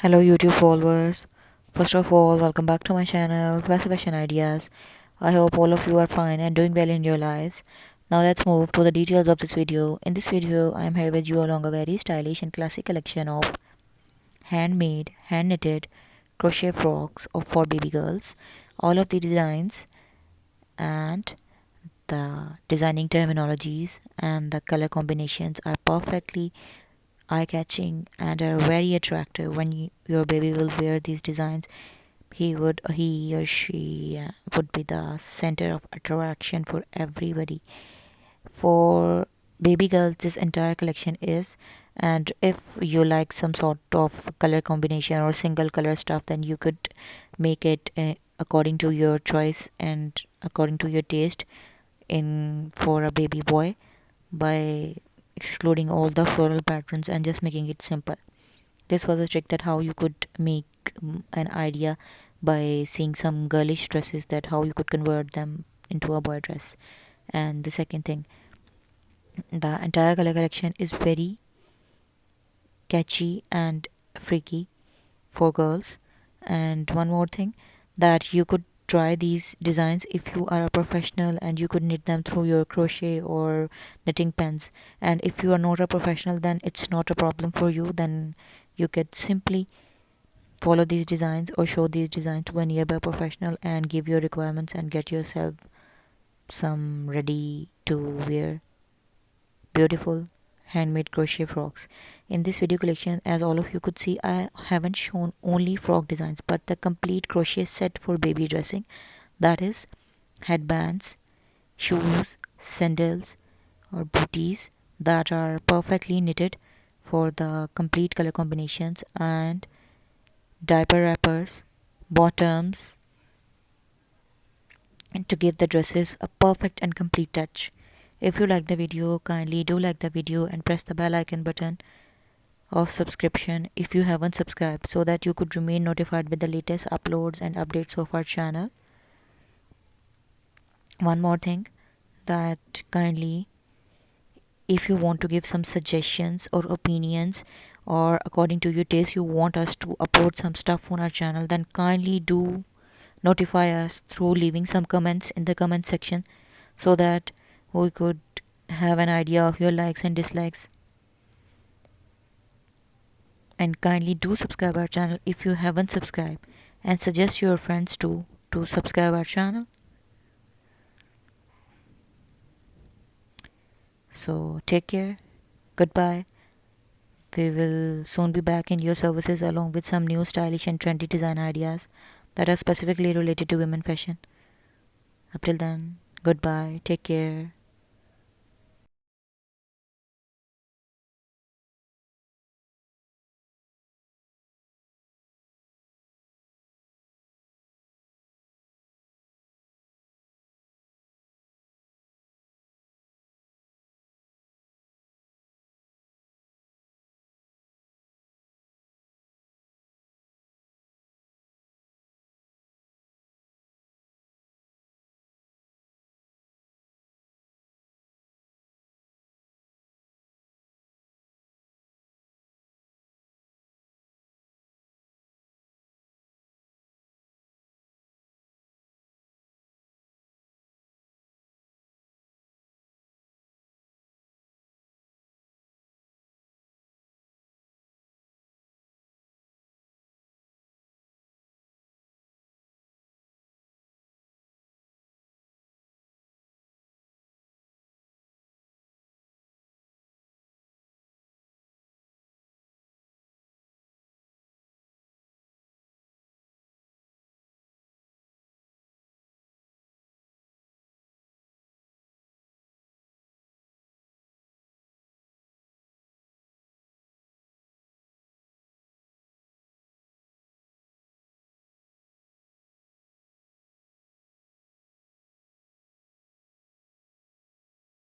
Hello YouTube followers. First of all, welcome back to my channel, Classic Fashion Ideas. I hope all of you are fine and doing well in your lives. Now let's move to the details of this video. In this video, I am here with you along a very stylish and classic collection of handmade, hand knitted crochet frocks for baby girls. All of the designs and the designing terminologies and the color combinations are perfectly eye-catching and are very attractive. When your baby will wear these designs, he or she would be the center of attraction for everybody. For baby girls, this entire collection is, and if you like some sort of color combination or single color stuff, then you could make it according to your choice and according to your taste in for a baby boy by excluding all the floral patterns and just making it simple. This was a trick that how you could make an idea by seeing some girlish dresses, that how you could convert them into a boy dress. And the second thing, the entire color collection is very catchy and freaky for girls. And one more thing, that you could try these designs if you are a professional and you could knit them through your crochet or knitting pens. And if you are not a professional, then it's not a problem for you. Then you could simply follow these designs or show these designs to a nearby professional and give your requirements and get yourself some ready to wear beautiful handmade crochet frocks. In this video collection, as all of you could see, I haven't shown only frock designs but the complete crochet set for baby dressing, that is headbands, shoes, sandals or booties that are perfectly knitted for the complete color combinations, and diaper wrappers, bottoms, and to give the dresses a perfect and complete touch. If you like the video, kindly do like the video and press the bell icon button of subscription if you haven't subscribed, so that you could remain notified with the latest uploads and updates of our channel. One more thing, that kindly, if you want to give some suggestions or opinions, or according to your taste you want us to upload some stuff on our channel, then kindly do notify us through leaving some comments in the comment section, so that we could have an idea of your likes and dislikes. And kindly do subscribe our channel if you haven't subscribed, and suggest your friends to subscribe our channel. So take care, goodbye. We will soon be back in your services along with some new stylish and trendy design ideas that are specifically related to women fashion. Up till then, goodbye, take care.